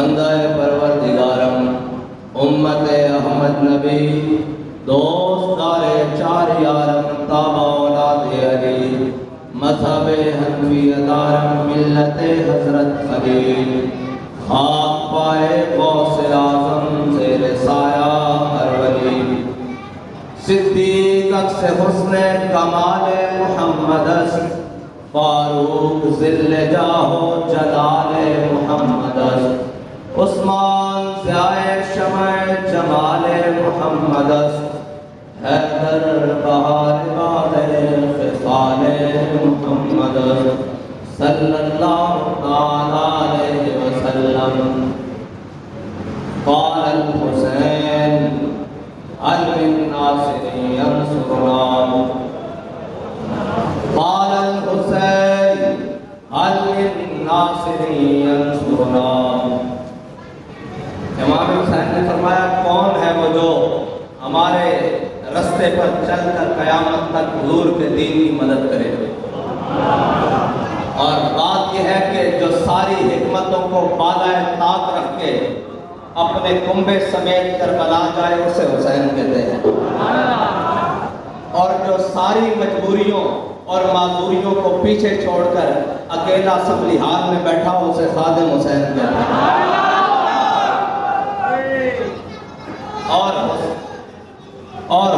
بندہ پروردگارم امت احمد نبی دوست دار چار یارم تابع اولاد علی مذہب حنفی دارم ملت حضرت خلیل خاک پائے غوث اعظم زیر سایہ ہر ولی صدیق اکس حسن کمال محمد است فاروق ذل جاہ جلال محمد است عثمان ضیاء شمع جمال محمد است حیدر بہار باد خصال محمد است صلی اللہ علیہ وسلم قال الحسین علی الناصر ینصرنا قال الحسین علی الناصر ینصرنا امام حسین نے فرمایا کون ہے وہ جو ہمارے رستے پر چل کر قیامت تک حضور کے دین کی مدد کرے. اور بات یہ ہے کہ جو ساری حکمتوں کو بالائے طاق رکھ کے اپنے کنبے سمیت کربلا جائے اسے حسین کہتے ہیں. اور جو ساری مجبوریوں اور معذوریوں کو پیچھے چھوڑ کر اکیلا اسمبلی ہال میں بیٹھا ہو اسے خادم حسین کہتے ہیں. اور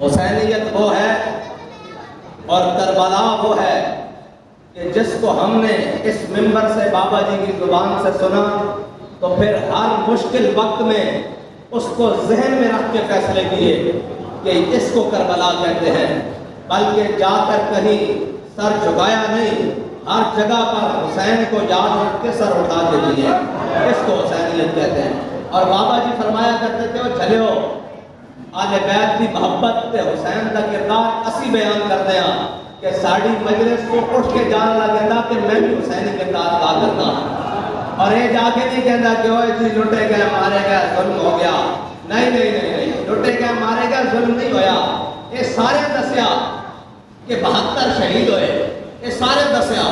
حسینیت وہ ہے اور کربلا وہ ہے کہ جس کو ہم نے اس منبر سے بابا جی کی زبان سے سنا تو پھر ہر مشکل وقت میں اس کو ذہن میں رکھ کے فیصلے کیے کہ اس کو کربلا کہتے ہیں، بلکہ جا کر کہیں سر جھکایا نہیں، ہر جگہ پر حسین کو یاد رکھ کے سر اٹھا کے دیے، اس کو حسینیت کہتے ہیں. اور بابا جی فرمایا کرتے تھے وہ چلے ہو آل بیت کی محبت تے حسین کا کردار اسی بیان کرتے ہیں کہ ساڑی مجلس کو اٹھ کے جان لگے تھا کہ میں بھی حسینی کردار ادا کرتا ہوں. اور یہ جا کے نہیں کہتا کہ وہ جی لٹے گئے مارے گئے ظلم ہو گیا، نہیں نہیں نہیں نہیں، لٹے گئے مارے گئے ظلم نہیں ہویا. یہ سارے دسیا کہ 72 شہید ہوئے، یہ سارے دسیا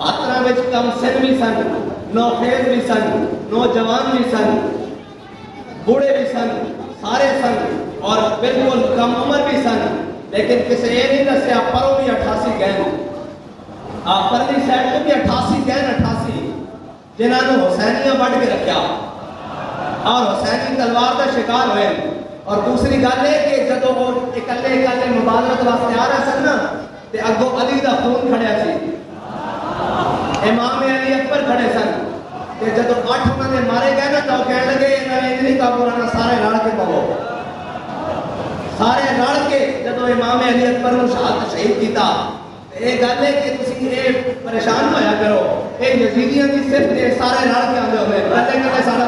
72 وچ کم سن بھی سن، نوخیز بھی سن، نوجوان بھی سن، بوڑھے بھی سن، سارے سن اور بالکل کم عمر بھی سن. لیکن کسی یہ نہیں دسیا پروں بھی 88 گئے، پرلی سائڈ کو بھی 88 گئے، 88 جنہوں نے حسینیاں بڑھ کے رکھیا اور حسینی تلوار کا شکار ہوئے. اور دوسری گل ہے کہ جب وہ اکلے مبالغت واسطے آ رہے سن نا تے اگوں علی دا خون کھڑیا سی، امام علی اکبر کھڑے سن کہ جب 8 انہوں نے مارے گئے نا تو کہنے لگے انہوں نے اتنی کا پرانا سارے لڑ کے پاؤ، سارے لڑ کے جب امام علی اکبر نے شہید کیتا. یہ گل ہے کہ تسی یہ پریشان ہویا کرو، یہ یزیدیاں کی صرف سارے لڑ کے آندے ہوئے کلے کلے سارا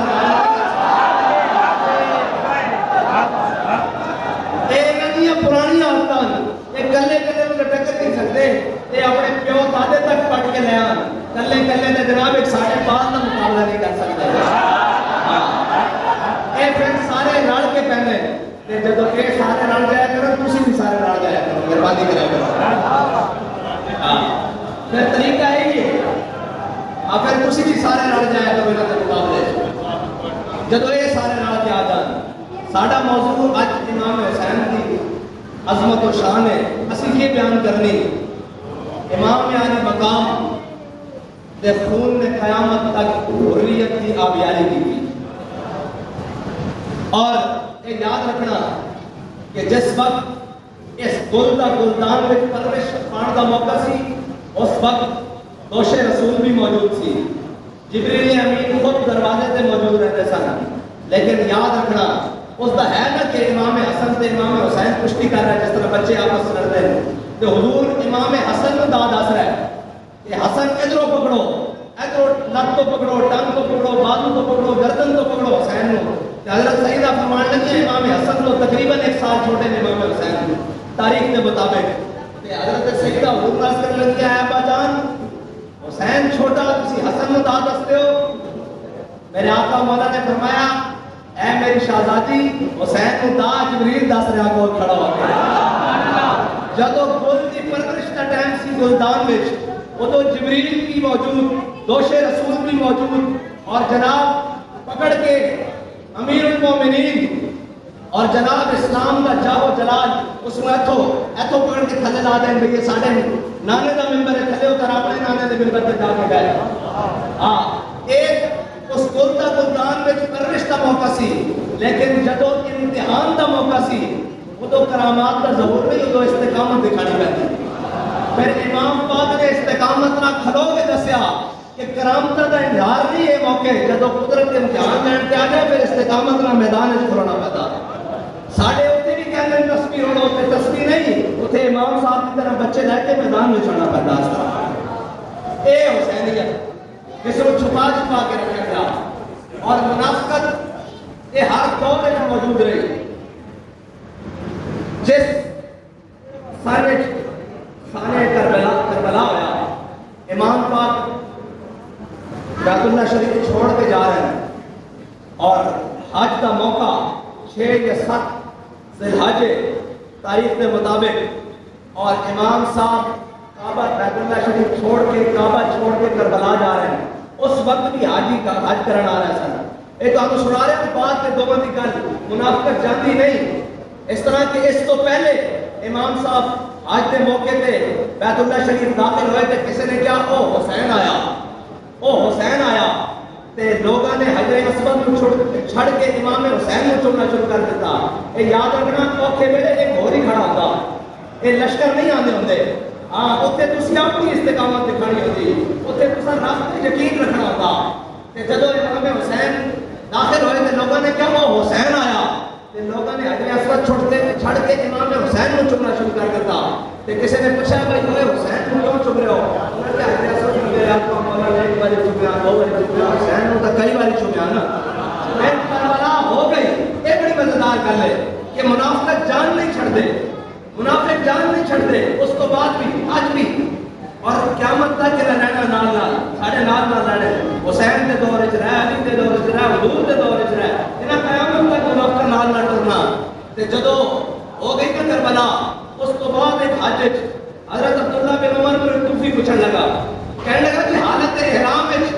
پرانی عورتیں یہ کلے کلے میں ٹکر نہیں سکتے، یہ اپنے پیو دادے تک پٹ کے لے آن، کلے کلے نے جناب ایک ساڑھے پانچ کا مقابلہ نہیں کر سکتے. یہ پھر سارے رل کے پہنے جب یہ سارے رل جایا کرو تسی بھی سارے رل جایا کرو، مہربانی کرا کرو. پھر طریقہ ہے یہ پھر تسی بھی سارے رل جایا کرو انہوں کے مقابلے جب یہ سارے رل کے آ جان. ساڑھا موضوع آج امام حسین کی عظمت و شان ہے. اسی یہ بیان کرنی امام علی مقام دے خون نے قیامت تک حریت کی آبیاری کی تھی. اور یہ یاد رکھنا کہ جس وقت اس گل دا گلدان میں پرورش پان کا موقع سی اس وقت دوش رسول بھی موجود سی، جبریل امین خود دروازے سے موجود رہتے سن. لیکن یاد رکھنا اس دا ہے نا کہ امام حسن سے امام حسین پشتی کر رہے ہیں جس طرح بچے آپس میں لڑتے ہیں کہ حضور امام حسن کو داد آس رہا ہے کہ حسن ادھروں پکڑو، ادھروں لت تو پکڑو، ٹنگ تو پکڑو، بازو تو پکڑو، گردن تو پکڑو حسین کو. حضرت سیدہ فرمان لگی امام حسن کو تقریباً 1 سال چھوٹے نے امام حسین کو تاریخ کے مطابق. حضرت سیدہ حضور ناز کرنے لگی ہے ابا جان حسین چھوٹا کسی حسن کو داد دستے ہو. میرے آقا مولا نے فرمایا اے میری شہزادی حسین کو دا جبریل دس رہا کو کھڑا ہو گیا. جدو گل کی پرورش کا ٹائم سی گلدان وچ ادو جبریل بھی موجود، دوش رسول بھی موجود اور جناب پکڑ کے امیر المومنین اور جناب اسلام کا جاو جلال اس میں ایتھو پکڑ کے تھلے لا دیں بھئی یہ ساڑھے نانے دا ممبر ہے، تھلے اتر اپنے نانے دے ممبر تے جا کے گئے. ایک اس گلتا گلدان میں پرورش دا موقع سی، لیکن جدو امتحان دا موقع سی ادو کرامات دا ظہور نہیں، ادو استقامت دکھانی پہنی. پھر امام پاک نے استقامت نہ کھلو کے دسیا کہ کرامت دا انہار نہیں ہے موقع جدو قدرت امتحان لین کے آ جائے پھر استقامت نہ میدان کھلونا پیدا. ساڑھے ہوتے بھی کہنے تصویر ہونا ہوتے تصویر نہیں ہوتے امام صاحب کی طرح بچے لے کے میدان میں چھوڑنا پیدا سا. اے حسینیت جس کو چھپا چھپا کے رکھا گیا اور منافقت یہ ہر دور میں موجود رہی. جس سانے کربلا ہویا امام پاک بیت اللہ شریف چھوڑ کے جا رہے ہیں اور حج کا موقع 6 یا 7 ذی الحج تاریخ کے مطابق اور امام صاحب کعبہ بیت اللہ شریف چھوڑ کے کعبہ چھوڑ کے کربلا جا رہے ہیں. اس وقت بھی حاجی کا حج کرنا آ رہا ہے سن ایک آپ سنا رہے ہیں بات کے دونوں کی گل منافقت جاتی نہیں. اس طرح کہ اس تو پہلے امام صاحب حج کے موقع پہ بیت اللہ شریف داخل ہوئے تھے، کسی نے کیا او حسین آیا، او حسین آیا تے لوگوں نے حجر اسود کو چھڑ کے امام حسین کو چومنا شروع کر دیتا. اے یاد رکھنا اوکھے ویلے ایک ہور ہی کھڑا ہوتا، اے لشکر نہیں آندے ہوندے. اتنے تسی اپنی استقامت دکھانی ہوتی، اتنے تسا رب تے یقین رکھنا ہوتا. تے جدو امام حسین داخل ہوئے تے لوگوں نے کیا وہ حسین آیا تے لوگوں نے حجر اسود چھڑ کے امام حسین کو چومنا شروع کر دیتا. تے کسی نے پوچھا بھائی تمہیں حسین کو کیوں چوم رہے ہو؟ انہوں نے حجر اسود چھوم گئے آپ کو مولا نے ایک باری چومیا، 2 باری چومیا، حسین نے تو کئی باری چومیا نا. میں کربلا ہو گئی. ایک بڑی مزیدار گل ہے کہ منافقت جان نہیں چھڑ دے، منافق جان نہیں چھڑ دے اس کو بعد بھی آج بھی اور قیامت تک کہ رہنا نال نال ساڑھے نال رہنے. حسین دے دور وچ رہ، علی دے دور وچ رہ، حضور دے دور وچ رہ، انہاں قیامت تک منافق نال نہ ٹرنا. تے جدو ہو گئی تے کربلا اس تو بعد ایک حج حضرت عبداللہ بن عمر کو توفی پوچھنے لگا، کہنے لگا کہ حالت احرام وچ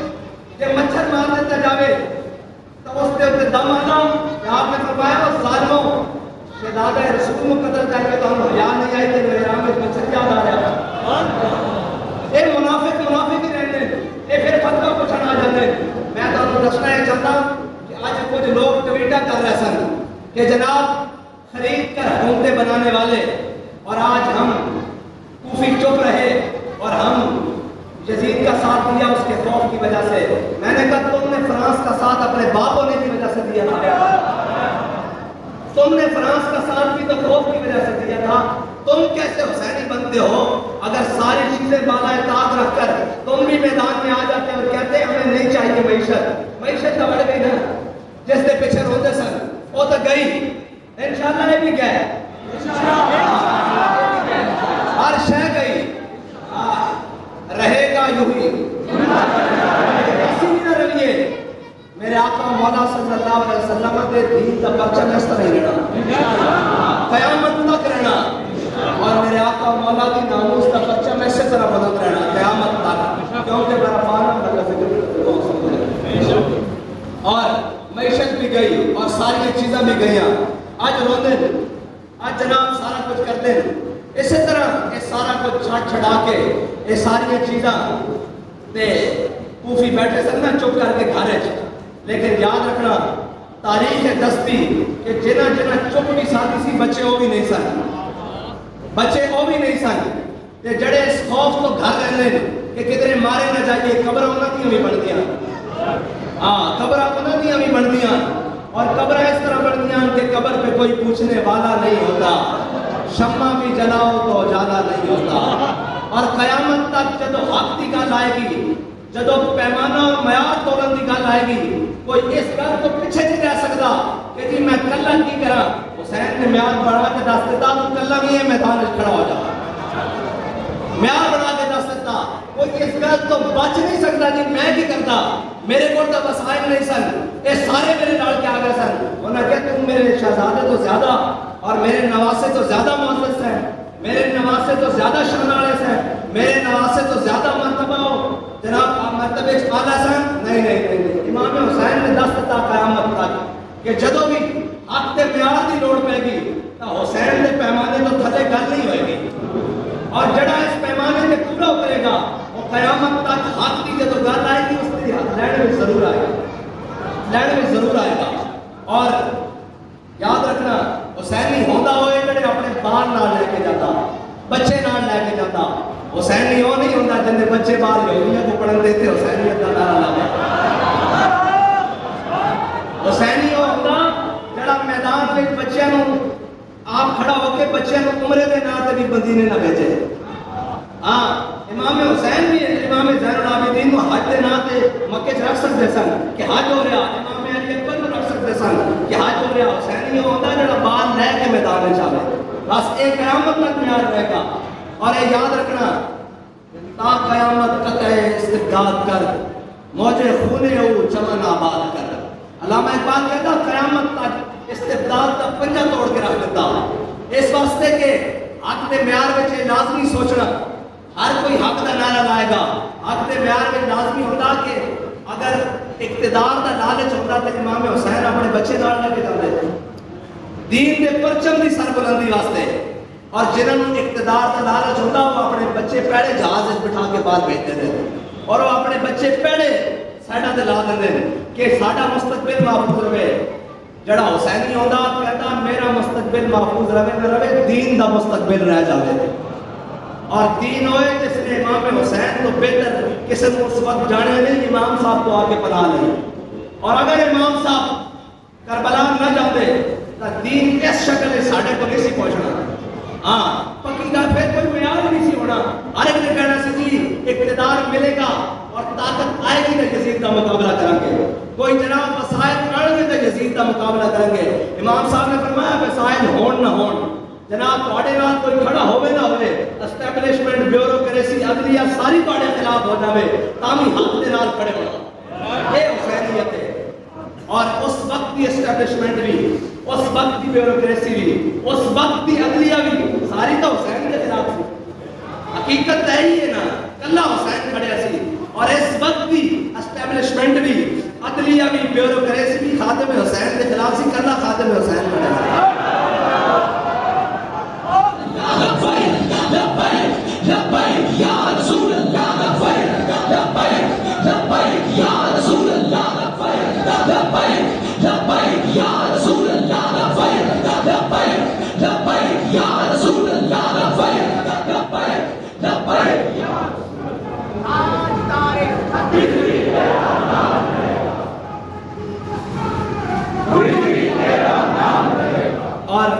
کہ مچھر مار دیتا جاوے تو اس دے اوپر دم آنا. آپ نے فرمایا وہ ظالموں شہزادہ رسول کو قتل کر کے تو ہم حیا نہیں آئی تھے احرام وچ مچھر یاد آ رہا. اے منافق ہی رہنے اے پھر فتویٰ پوچھنا آ جاتے. میں تو دسنا یہ چاہتا کہ آج کچھ لوگ ٹویٹا کر رہے سن کہ جناب خرید کر حکومتیں بنانے والے اور آج ہم کوفی چپ رہے اور ہم یزید کا ساتھ دیا اس کے خوف کی وجہ سے. میں نے کہا تم نے فرانس کا ساتھ اپنے باپ ہونے کی وجہ سے دیا تھا، تم نے فرانس کا ساتھ بھی تو خوف کی وجہ سے دیا تھا. تم کیسے حسینی بنتے ہو اگر ساری چیزیں بالائے طاق رکھ کر تم بھی میدان میں آ جاتے اور کہتے ہمیں نہیں چاہیے معیشت تو بڑھ گئی نا. جس کے پیچھے روتے سن وہ تو گئی، انشاءاللہ یہ بھی گئے، ہر شے گئی، رہے گا یوں ہی. اسی نہ رویے میرے آقا مولا صلی اللہ علیہ وسلم کے دین کا پرچم اس طرح ہی رہنا قیامت تک رہنا اور میرے آقا مولا کی ناموس کا پرچم اسی طرح بلند رہنا قیامت تک. کیونکہ میرا فارم لگا ذکر اور معیشت بھی گئی اور ساری چیزیں بھی گئیں. آج روندے آج جناب سارا کچھ کرتے ہیں اسی طرح یہ سارا کچھ چھڑا کے یہ ساری چیزاں تے کوفی بیٹھے سن نا چپ کر کے گھر. لیکن یاد رکھنا تاریخ دستی کہ جنہ چپ بھی ساتھی سی بچے وہ بھی نہیں سن، بچے وہ بھی نہیں سن تے جڑے اس خوف کو گھر رہنے کہ کدھر مارے نہ جائیے. قبر انہوں نے بھی بن دیا، قبر انہوں نے بھی بن دیا اور قبر اس طرح بن دیا کہ قبر پہ کوئی پوچھنے والا نہیں ہوتا. شمع بھی جلاؤ تو اجالا نہیں ہوتا. اور قیامت تک جدو حق کی گل آئے گی، جدو پیمانہ اور معیار تولن کی گل آئے گی، کوئی اس گل کو پیچھے نہیں رہ سکتا کہ جی میں کلہ کی کرا. حسین نے معیار بڑھا کے دس دیتا تو کلہ بھی یہ میدان میں کھڑا ہو جاتا. معیار بڑھا کے دس دیتا کوئی اس گل تو بچ نہیں سکتا جی میں کی کرتا. میرے کو تو وسائل نہیں سن، یہ سارے میرے نال کے آگے سن. انہوں نے کہا تم میرے شہزادے تو زیادہ اور میرے نواسے تو زیادہ معزز ہیں، میرے نواسے تو زیادہ شان والے ہیں، میرے نواسے تو زیادہ مرتبہ ہو. جناب آپ مرتبے اعلیٰ سن؟ نہیں. امام کہ جدوں بھی حق دے معیار دی لوڑ پے گی تو حسین دے پیمانے تو تھلے گل نہیں ہوئے گی، اور جڑا اس پیمانے تے پورا اترے گا وہ قیامت تک حق کی جدوں گل آئے گی اس دی حق لینے میں ضرور آئے گا، لینے میں ضرور آئے گا۔ اور یاد رکھنا حسینی ہوندا ہوئے جڑے اپنے بال نال لے کے جاتا، بچے نال لے کے جاتا، حسینی وہ نہیں ہوندا جن دے بچے بال یہودیاں کو پڑھن دیتے حسینیت دا نعرہ لاوے۔ حسینی وہ ہوندا جڑا میدان وچ بچیاں نوں آپ کھڑا ہو کے بچیاں نوں عمرے دے نام تے بھی مدینے نہ بھیجے۔ ہاں امام حسین بھی امام زین العابدین کو حج دے نام تے مکے چ رکھ سکتے سن کہ حج ہو رہا، امام علی اکبر کو رکھ سکتے سن کہ حج ہو رہا۔ حسینی وہ ہوندا جڑا بال لے کے میدان وچ آوے، بس ایک قیامت تک معیار رہے گا۔ اور یہ یاد رکھنا تا قیامت قطع استبداد کر موجے خون او چمن آباد کر۔ علامہ اقبال کہتا قیامت تک استبداد کا پنجہ توڑ کے رکھ دیتا، اس واسطے کہ حق دے معیار وچ لازمی سوچنا، ہر کوئی حق دا نعرہ لائے گا، حق دے معیار وچ لازمی ہوتا کہ اگر اقتدار دا لالچ ہوتا تو امام حسین اپنے بچے نال لے کے جاندے دین دے پرچم دی سربلندی واسطے، اور جنہوں نے اقتدار دا لالچ ہوتا وہ اپنے بچے پیڑے جہاز بٹھا کے باہر بھیجتے تھے، اور وہ اپنے بچے پیڑے سائڈاں تے لا دیندے کہ ساڈا مستقبل محفوظ رہے۔ جڑا حسینی ہوندا کہتا میرا مستقبل محفوظ رہے نہ رہے، دین دا مستقبل رہ جاوے، اور دین ہوئے جس نے امام حسین تو بہتر کسی کو اس وقت جانے نہیں، امام صاحب تو آگے پناہ نہیں۔ اور اگر امام صاحب کربلا نہ جاتے تو دین اس شکل ساڈے کو نہیں سی پہنچنا۔ ہاں پکی گل پھر کوئی معیار نہیں سی ہونا، ہر ایک نے کہنا سی جی اقتدار ملے گا اور طاقت آئے گی تو یزید کا مقابلہ کریں گے، کوئی جناب وسائل کریں گے تو یزید کا مقابلہ کریں گے۔ امام صاحب نے فرمایا وسائل ہون نہ ہون، جناب تواڈے نال کوئی کھڑا ہوے نہ ہوے، اسٹیبلشمنٹ بیوروکریسی عدلیہ ساری تواڈے خلاف ہو جاوے تاں بھی حق دے نال کھڑے ہونا، یہ حسینیت ہے۔ اور اس وقت کی اسٹیبلشمنٹ بھی، اس وقت کی بیوروکریسی بھی، اس وقت کی عدلیہ بھی ساری تو حسین کے خلاف تھی۔ حقیقت ہے ہی ہے نا، کلا حسین کھڑے سی، اور اس وقت کی اسٹیبلشمنٹ بھی، عدلیہ بھی، بیوروکریسی بھی خادم حسین کے خلاف سی، کلا خادم حسین کھڑے سی۔ اور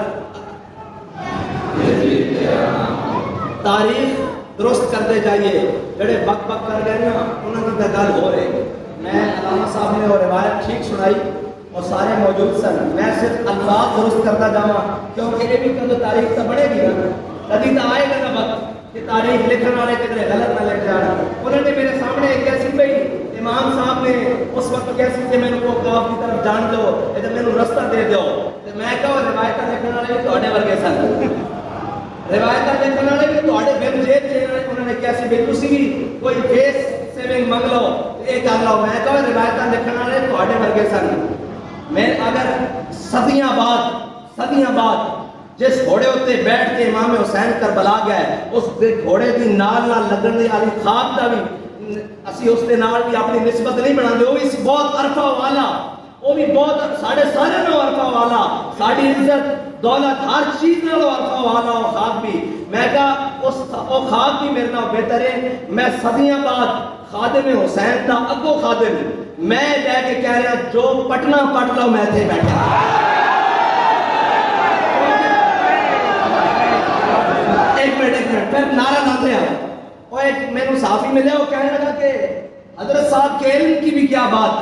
تاریخ درست کرتے جائیے، جڑے بک بک کر گئے نا انہوں کی گل ہو رہے۔ میں علامہ صاحب نے وہ روایت ٹھیک سنائی اور سارے موجود سن، میں صرف الفاظ درست کرتا جاواں کیونکہ یہ بھی کدو تاریخ تو بڑھے گی نا، کبھی تو آئے گا نا وقت کہ تاریخ لکھنے والے کتنے غلط نہ لکھ جانا۔ انہوں نے میرے سامنے ایک کیسی پئی، امام صاحب نے اس وقت کیسی کہ میں نے وہ کعب کی طرف جان دو، ادھر میں نے رستہ دے دو، میں کہا روایتاں لکھنے والے بھی تواڈے ورگے سن، روایتاں لکھنے والے بھی تواڈے بن جیت جے انہوں نے کیسی بھی تسی بھی کوئی فیس سیونگ منگ لو یہ کر لو، میں کہا روایتاں لکھنے والے تواڈے ورگے سن۔ میں اگر صدیاں بعد جس گھوڑے ہوتے بیٹھ کے امام حسین کربلا گیا ہے اس گھوڑے کی نال نال لگن دی علی خواب دا بھی اسی اس دے نال بھی اپنی نسبت نہیں بنا دے، وہ بھی بہت عرفہ والا، وہ بھی بہت ساڑھے سارے نو عرفہ والا، ساڑھی عزت دولت ہر چیز نالو عرفہ والا وہ خواب بھی۔ میں کہا اس خواب بھی میرے نال بہتر ہے، میں صدیاں بعد خادم حسین دا اگو خادم میں لے کے کہہ رہا جو پٹنا پٹ لو میں تھے بیٹھا۔ ایک منٹ پھر نعرہ لاتے ہیں، وہ ایک میں نے صحافی ملے وہ کہنے لگا کہ حضرت صاحب کے علم کی بھی کیا بات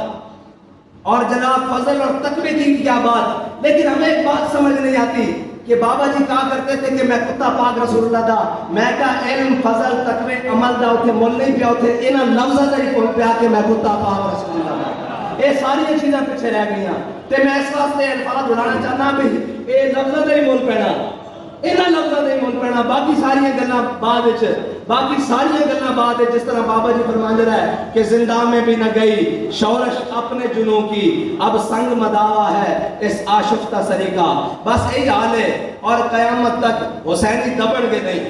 اور جناب فضل اور تقوی کی کیا بات، لیکن ہمیں ایک بات سمجھ نہیں آتی کہ بابا جی کہا کرتے تھے کہ میں کتا پاک رسول اللہ دا، میں کہا علم فضل تقوی عمل دا ہوتے مول نہیں پیا ہوتے انہاں لفظاں دا ہی کول پیا کہ میں کتا پاک رسول اللہ دا، یہ ساری چیزاں پیچھے رہ گئیاں تے میں اس واسطے الفاظ اڑانا چاہنا بھی یہ لفظاں دا ہی مول پینا، انہاں لفظاں دا ہی مول پینا، باقی ساری گلاں بعد وچ باقی ساری گلنا بات ہے جس طرح بابا جی فرماندے رہے کہ زندہ میں بھی نہ گئی شورش اپنے جنوں کی، اب سنگ مداوا ہے اس آشفتہ سری کا، بس یہی حال ہے اور قیامت تک حسینی دبڑ گے نہیں۔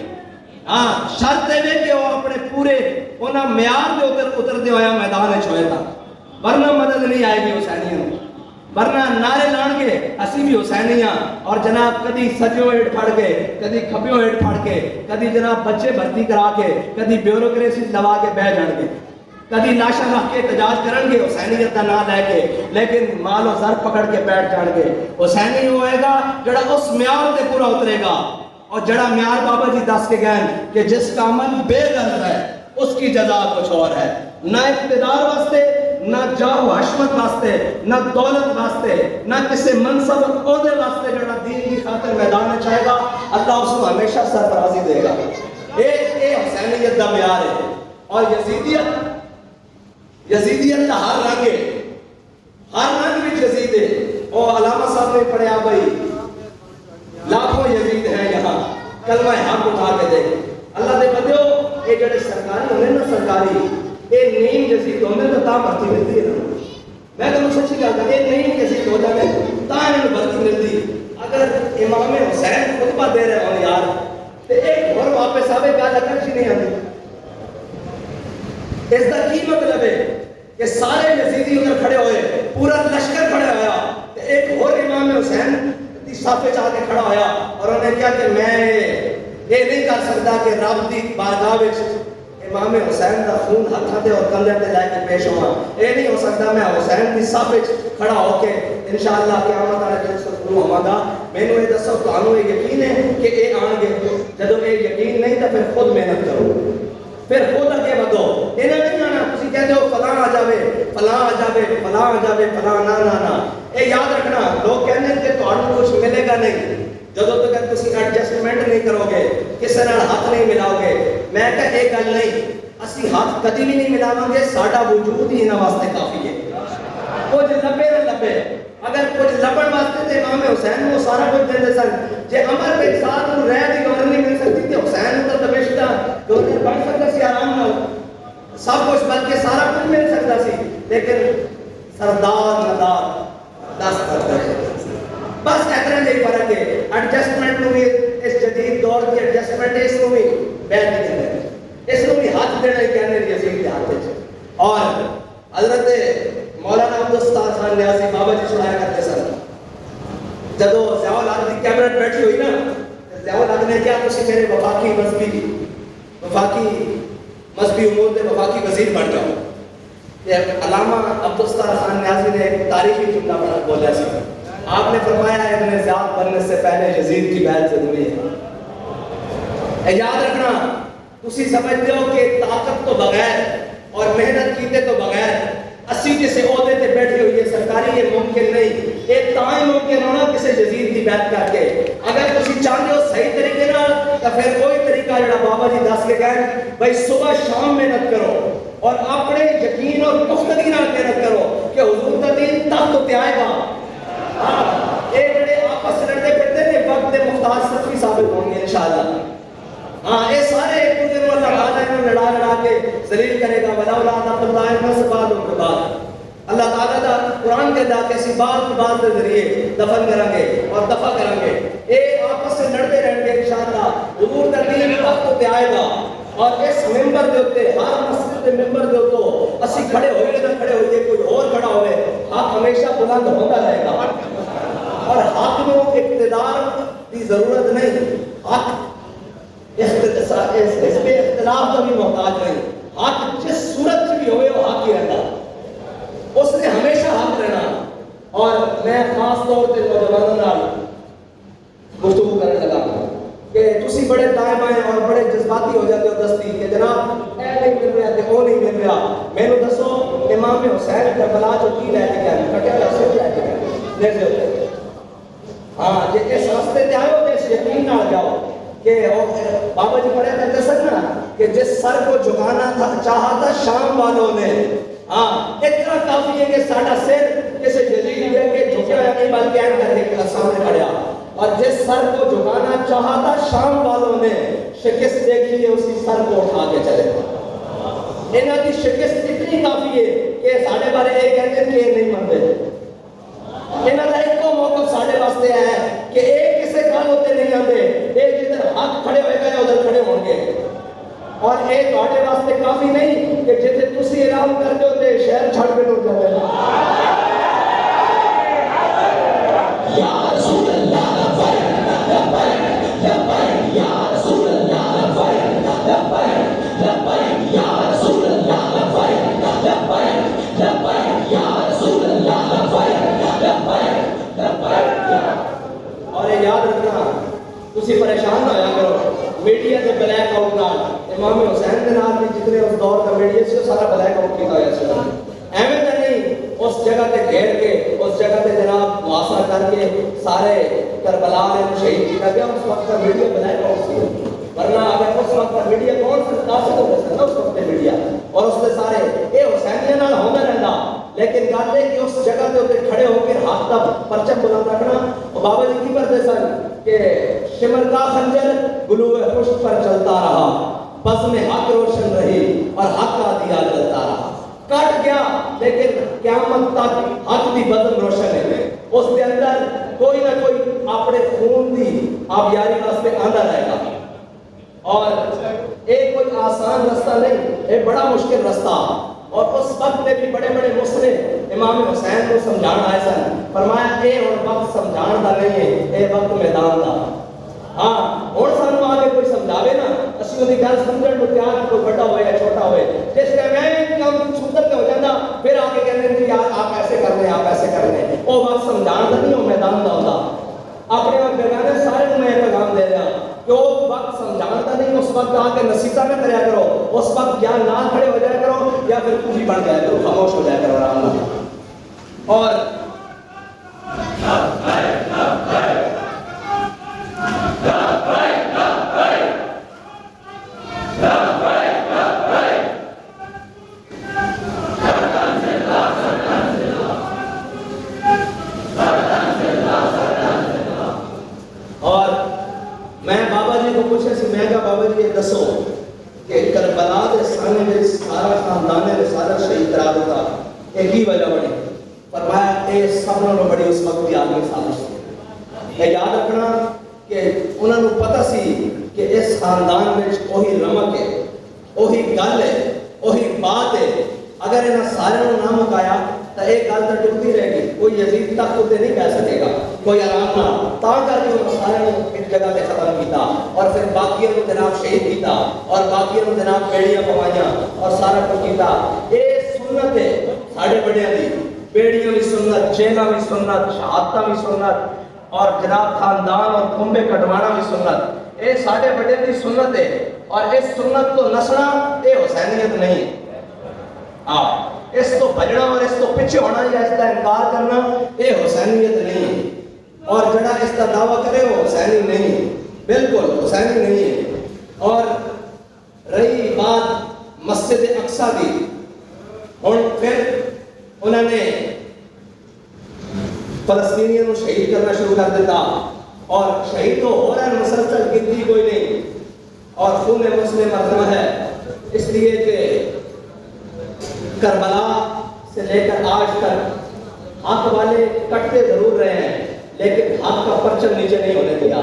ہاں شرط ہے کہ وہ اپنے پورے انہاں معیار دے اتر دے ہویا میدان چھوئے تھا، ورنہ مدد نہیں آئے گی حسینیوں، ورنہ نعرے لان کے اسی بھی حسینیاں اور جناب کدی سجیوں ہیٹ پھڑ کے، کدی کھبیوں ہیٹ پھڑ کے، کدی جناب بچے بھرتی کرا کے، کدی بیوروکریسی لوا کے بہ جان گے، کدی لاشاں رکھ کے احتجاج کرن گے حسینیت دا نام لے کے، لیکن مال و زر پکڑ کے بیٹھ جان گے۔ حسینی ہوئے گا جڑا اس معیار تے پورا اترے گا، اور جڑا معیار بابا جی دس کے گئے کہ جس کا عمل بے غرض ہے اس کی جزا کچھ اور ہے، نہ اقتدار واسطے، نہ جاہ و حشمت واسطے، نہ دولت واسطے، نہ کسی منصب عہدے واسطے، جڑا دین کی خاطر میدان میں چاہے گا اللہ اس کو ہمیشہ سرفرازی دے گا۔ اے حسینیت دا معیار ہے۔ اور یزیدیت کا ہر رنگ ہے، ہر رنگ بھی یزید ہے۔ اور علامہ صاحب نے پڑھیا بھائی لاکھوں یزید ہیں یہاں، کلمہ حق اٹھا کے دے اللہ دے بدیو، اے جڑے سرکاری ہونے نا سرکاری، اے نیم یزید ہونے تو تا بھرتی ملتی ہے نا، میں تو سچی کہتا اے نیم یزید ہو جانے تا انہوں بھرتی ملتی۔ اگر امام حسین خطبہ دے رہے ہوں یار تو ایک اور واپس آوے گا لگن چی نہیں آتی۔ اس دا کی مطلب ہے کہ سارے یزیدی ادھر کھڑے ہوئے، پورا لشکر کھڑے ہویا، ایک اور امام حسین صافے چاہ کے کھڑا ہویا اور انہوں نے کیا کہ میں یہ نہیں کر سکتا کہ رب دی بارگاہ وچ امام حسین دا خون ہتھاں تے اور کندھے تے لے کے پیش ہوا، یہ نہیں ہو سکتا میں حسین دی صف وچ کھڑا ہو کے انشاءاللہ قیامت والے دن سرخرو ہواں گا۔ مینوں یہ دسو تانوں یہ یقین ہے کہ اے آن گے؟ جدوں یہ یقین نہیں تو پھر خود محنت کرو، پھر خود اگے بدو۔ انہیں نہیں آنا تسی کہتے ہو فلاں آ جاوے، فلاں آ جاوے، فلاں آ جاوے، فلاں نہ اے یاد رکھنا، لوگ کہنے کہ تہاڈوں کچھ ملے گا نہیں جدوں تک تسی ایڈجسٹمنٹ نہیں کرو گے، کسی نال ہاتھ نہیں ملاؤ گے۔ میں کہ یہ گل نہیں، اسی ہاتھ کدی بھی نہیں ملاواں گے، ساڈا وجود ہی انہاں واسطے کافی ہے۔ کچھ لبے نہ لبے، اگر کچھ لبن واسطے تے امام حسین وہ سارا کچھ دیندے سن، جے عمر بن سعد نوں رہ دی گورنر نہیں مل سکتی تے حسین تو دمشق گورنر بن سکتا سی آرام نال، سب کچھ بلکہ سارا کچھ مل سکتا سی، لیکن سردار ندار دس کرتا ہے۔ بس اتنا نہیں فرق ہے، ایڈجسٹمنٹ نو بھی اس جدید دور کی ایڈجسٹمنٹ اس کو بھی بیٹھ نہیں کرنا، اس کو بھی ہاتھ دینا ہی کہنے یزید کے ہاتھ سے۔ اور حضرت مولانا عبدالستار خان نیازی بابا جی سنایا کرتے سن، جدو ضیاء الحق کی کیبنٹ بیٹھی ہوئی نا، ضیاء الحق نے کیا تسی میرے وفاقی مذہبی امور دے وفاقی وزیر بن جاؤ۔ علامہ عبدالستار خان نیازی نے ایک تاریخی جملہ بولا سی، آپ نے فرمایا ابن زیاد بننے سے پہلے یزید کی بیعت ضروری ہے۔ یاد رکھنا، تسی سمجھتے ہو کہ طاقت تو بغیر اور محنت کیتے تو بغیر اسی جسے عہدے تے بیٹھی ہوئی ہے سرکاری، یہ ممکن نہیں۔ ایک تائیں ممکن ہونا کسی یزید کی بیعت کر کے، اگر تسی چاہتے ہو صحیح طریقے نال تو پھر کوئی طریقہ جڑا بابا جی دس کے گئے بھائی صبح شام محنت کرو اور اپنے یقین اور پختگی نال محنت کرو کہ حضور کا دین تب تو آئے گا۔ یہ جڑے آپس لڑتے پھرتے ہیں وقت کے محتاج سچی ثابت ہوں گے انشاءاللہ۔ ہاں یہ سارے ایک دوسرے کو اللہ تعالیٰ انہوں لڑا کے ذلیل کرے گا، وَلَا أَوْلَادَ اللَّهِ مَا سَبَادُ الْقُبَادِ۔ اللہ تعالیٰ دا قرآن کے دا کسی بات کی بات کے ذریعے دفن کریں گے اور دفع کریں گے، یہ آپس سے لڑتے رہیں گے انشاءاللہ۔ حضور کا دین وقت تے آئے گا اور اس ممبر دے ہوتے ہر مسجد کے ممبر دے ہوتو اسی کھڑے ہوئے نہ کھڑے ہوئے کوئی اور کھڑا ہوئے، حق ہمیشہ بلند ہوتا رہے گا اور حق میں اقتدار کی ضرورت نہیں، حق اس پہ اختلاف کا بھی محتاج نہیں، حق جس صورت سے بھی ہوئے وہ حق ہی رہتا، اس نے ہمیشہ حق رہنا۔ اور میں خاص طور سے نوجوانوں گفتگو کرنے لگا کہ تسی بڑے دائیں بائیں اور بڑے جذباتی ہو جاتے ہو دستی کہ جناب اے نہیں مل رہا تے وہ نہیں مل رہا۔ میں نے دسو امام حسین کربلا جو کی لے کے گئے کٹیا راستے لے کے گئے لے ہوتے، ہاں جے اس راستے تے آئے ہو تے اس یقین نہ جاؤ کہ بابا جی پڑھے کرتے سکنا کہ جس سر کو جھکانا تھا چاہا تھا شام والوں نے، ہاں اتنا کافی ہے کہ ساڑھا سر کسی جزیری ہے کہ جھکیا یا نہیں بلکہ این کرنے کے سامنے کھڑیا اور جس سر کو جھکانا چاہا تھا شام والوں نے، شکست دیکھی ہے اسی سر کو اٹھا کے چلے گئے۔ انہاں کی شکست اتنی کافی ہے کہ ساڑھے بارے ایک کہتے ہیں کہ یہ نہیں مانتے۔ انہاں کا ایک کو موقف ساڑھے واسطے ہے کہ ایک کسے گل ہوتے نہیں آتے، ایک جدھر حق کھڑے ہوئے گئے ادھر کھڑے ہوں گے، اور ایک ساڑھے واسطے کافی نہیں کہ جتنے تسی اعلان کرتے ہوتے شہر چھڑ کے ٹوٹ جاتے ہیں۔ یا رسول اللہ لبیک لبیک لبیک یا رسول اللہ لبیک لبیک لبیک یا رسول اللہ لبیک لبیک لبیک یا رسول اللہ لبیک لبیک لبیک۔ اور یہ یاد رکھنا تسی پریشان نہ ہویا کرو میڈیا کے بلیک آؤٹ نال، امام حسین کے نال بھی جتنے اس دور کا میڈیا سے سارا بلیک آؤٹ کیتا ہوا سی، ایویں تے نہیں اس جگہ تے گھیر کے اس جگہ تے جناب محاصرہ کر کے سارے کربلا میں شہید کیا گیا، اس وقت کا میڈیا بلیک آؤٹ سی، ورنہ اگر اس وقت کا میڈیا کون سے تاثر ہو سکتا اس وقت میڈیا اور اس کے سارے اے حسینیہ نال ہوندا رہندا، لیکن گل ہے کہ اس جگہ تے اوتے کھڑے ہو کے ہاتھ دا پرچم بلند رکھنا۔ اور بابا جی کی کرتے سن کہ شمر کا خنجر گلوے خشک پر چلتا رہا، بزم حق روشن رہی اور حق کا دیا جلتا رہا، کٹ گیا لیکن قیامت تک حق دی بزم روشن ہے، اس کے اندر کوئی نہ کوئی اپنے خون دی آبیاری واسطے آندا رہے گا، اور ایک کوئی آسان رستہ نہیں، ایک بڑا مشکل رستہ، اور اس وقت میں بھی بڑے بڑے مسلم امام حسین کو سمجھان آئے سن، فرمایا اے اور وقت سمجھان دا نہیں ہے، اے وقت میدان دا۔ ہاں اور سانو آگے کوئی سمجھاوے نا اسی دی گل سمجھن نو تیار، کوئی بڑا ہوئے یا چھوٹا ہوئے، جس کا میں کام چھوٹا پہ ہو جاتا پھر آگے کہنے ہیں یار آپ ایسے کر لیں آپ ایسے کر لیں، وہ وقت سمجھان دا نہیں، وہ میدان دا ہوتا۔ اپنے وقت بیگانے سارے کو میں پیغام دے رہا کہ وہ وقت سمجھان دا نہیں، اس وقت آ کے نصیحتاں نہ کریا کرو، اس وقت یا نہ کھڑے ہو جایا کرو یا پھر خوشی بن جایا کرو، خاموش ہو جایا کرو آرام نہ۔ اور بابا جی یہ دسو کہ کربلا دے سانے میں سارا خاندانے میں سارا شہید کرا دیتا، ایک ہی وجہ بڑی، فرمایا اے سب نے بڑی اس وقت کی آدمی سازش تھی۔ یہ یاد رکھنا کہ انہوں نے پتہ سی کہ اس خاندان میں وہی رمک ہے، وہی گل ہے، وہی بات ہے، اگر انہاں سارے نے نہ مکایا تو ایک گل تو ٹکتی رہے گی، کوئی یزید تک تے نہیں کہہ سکے گا، کوئی آرام نہ، تا کر کے انہوں سارے نے ایک جگہ تے ختم کیتا اور پھر باقیوں کو جناب شہید کیتا اور باقیوں کو جناب بیڑیاں پوائیاں اور سارا کچھ کیتا۔ یہ سنت ہے ساڑھے بڑیاں دی، بیڑیاں بھی سنت، جیلاں بھی سنت، شہادتاں بھی سنت اور جناب خاندان اور کھمبے کٹوانا بھی سنت، یہ ساڑھے بڑیاں دی سنت ہے، اور اس سنت کو نسنا یہ حسینیت نہیں ہے۔ اس کو بجنا اور اس کو پیچھے ہونا یا اس کا انکار کرنا یہ حسینیت نہیں ہے، اور جڑا اس کا دعویٰ کرے وہ حسینی نہیں، بالکل حسینی نہیں ہے۔ اور رہی بات مسجد اقصیٰ کی، اور پھر انہوں نے فلسطینیوں کو شہید کرنا شروع کر دیتا، اور شہید تو ہو رہا ہے مسلسل، گنتی کوئی نہیں، اور خون مسلم مرتبہ ہے، اس لیے کہ کربلا سے لے کر آج تک حق والے کٹتے ضرور رہے ہیں لیکن حق کا پرچم نیچے نہیں ہونے دیا،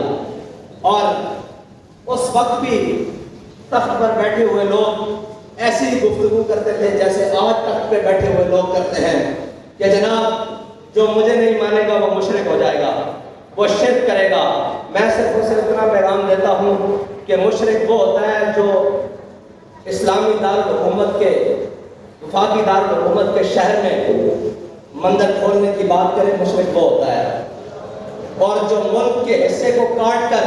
اور اس وقت بھی تخت پر بیٹھے ہوئے لوگ ایسی گفتگو کرتے تھے جیسے آج تخت پہ بیٹھے ہوئے لوگ کرتے ہیں کہ جناب جو مجھے نہیں مانے گا وہ مشرک ہو جائے گا، وہ شرک کرے گا۔ میں صرف اسے اتنا پیغام دیتا ہوں کہ مشرک وہ ہوتا ہے جو اسلامی دارالحکومت کے وفاقی دارالحکومت کے شہر میں مندر کھولنے کی بات کرے، مشرک وہ ہوتا ہے، اور جو ملک کے حصے کو کاٹ کر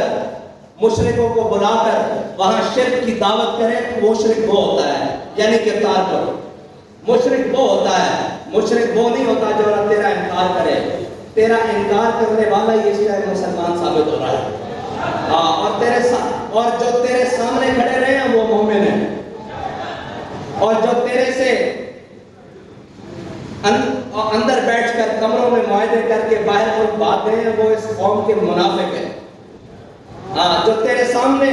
مشرکوں کو بلا کر وہاں شرک کی دعوت کرے وہ مشرک وہ ہوتا ہے، یعنی کردار پر مشرک وہ ہوتا ہے، مشرک وہ نہیں ہوتا جو نہ تیرا انکار کرے، تیرا انکار کرنے والا ہی اس ٹائم مسلمان ثابت ہو رہا ہے، اور جو تیرے سامنے کھڑے رہے ہیں وہ مومن ہیں، اور جو تیرے سے اندر بیٹھ کر کمروں میں معاہدے کر کے باہر ملک بھاگ گئے ہیں، وہ اس قوم کے منافق ہیں، جو تیرے سامنے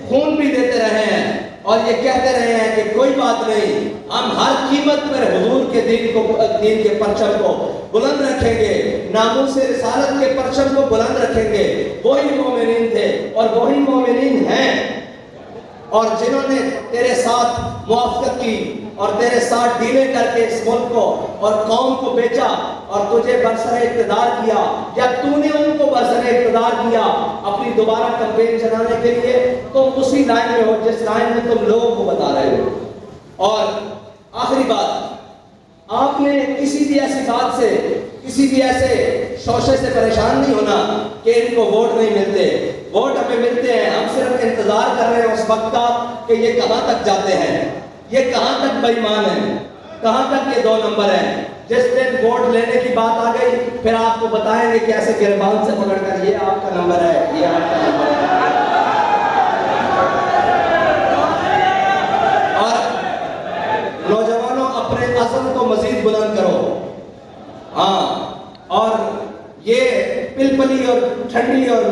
خون بھی دیتے رہے ہیں اور یہ کہتے رہے ہیں کہ کوئی بات نہیں، ہم ہر قیمت پر حضور کے دین کے پرچم کو بلند رکھیں گے، ناموس رسالت کے پرچم کو بلند رکھیں گے۔ وہی مومنین تھے اور وہی مومنین ہیں، اور جنہوں نے تیرے ساتھ موافقت کی اور تیرے ساتھ ڈیلیں کر کے اس ملک کو اور قوم کو بیچا اور تجھے برسر اقتدار کیا، یا تو نے ان کو برسر اقتدار کیا اپنی دوبارہ کمپین چلانے کے لیے، تم اسی لائن میں ہو جس لائن میں تم لوگوں کو بتا رہے ہو۔ اور آخری بات، آپ نے کسی بھی ایسی بات سے، کسی بھی ایسے شوشے سے پریشان نہیں ہونا کہ ان کو ووٹ نہیں ملتے۔ ووٹ ہمیں ملتے ہیں، ہم صرف انتظار کر رہے ہیں اس وقت کا کہ یہ کہاں تک جاتے ہیں، یہ کہاں تک بے ایمان ہیں، کہاں تک یہ 2 نمبر ہیں۔ جس دن ووٹ لینے کی بات آ گئی پھر آپ کو بتائیں گے کہ ایسے گربان سے پکڑ کر یہ آپ کا نمبر ہے، یہ آپ کا نمبر ہے۔ اور نوجوانوں، اپنے عزم کو مزید بلند کرو، اور یہ پلپلی اور ٹھنڈی اور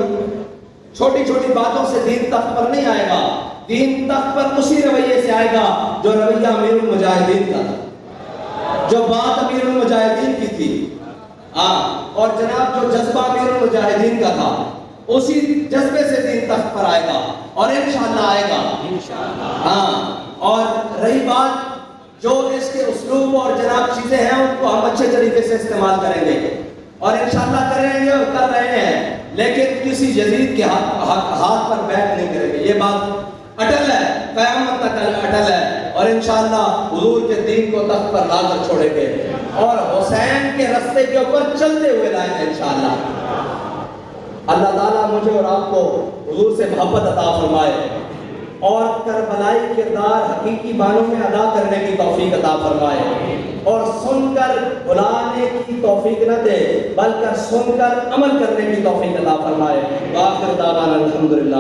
چھوٹی چھوٹی باتوں سے دین تخت پر نہیں آئے گا، دین تخت پر اسی رویے سے آئے گا جو رویہ امیر المجاہدین کا تھا، جو بات امیر المجاہدین کی تھی، اور جناب جو جذبہ امیر المجاہدین کا تھا، اسی جذبے سے دین تخت پر آئے گا اور انشاءاللہ آئے گا۔ اور رہی بات جو اس کے اسلوب اور جناب چیزیں ہیں، ان کو ہم اچھے طریقے سے استعمال کریں گے اور انشاءاللہ کریں گے اور کر رہے ہیں، لیکن کسی یزید کے ہاتھ پر بیعت نہیں کریں گے۔ یہ بات اٹل ہے، قیامت تک اٹل ہے، اور انشاءاللہ حضور کے دین کو تخت پر لا کر چھوڑیں گے اور حسین کے رستے کے اوپر چلتے ہوئے لائیں گے انشاءاللہ۔ اللہ تعالیٰ مجھے اور آپ کو حضور سے محبت عطا فرمائے اور کربلائی کردار حقیقی معنوں میں ادا کرنے کی توفیق عطا فرمائے، اور سن کر بھلانے کی توفیق نہ دے بلکہ سن کر عمل کرنے کی توفیق عطا فرمائے۔ وآخر دعوانا الحمدللہ۔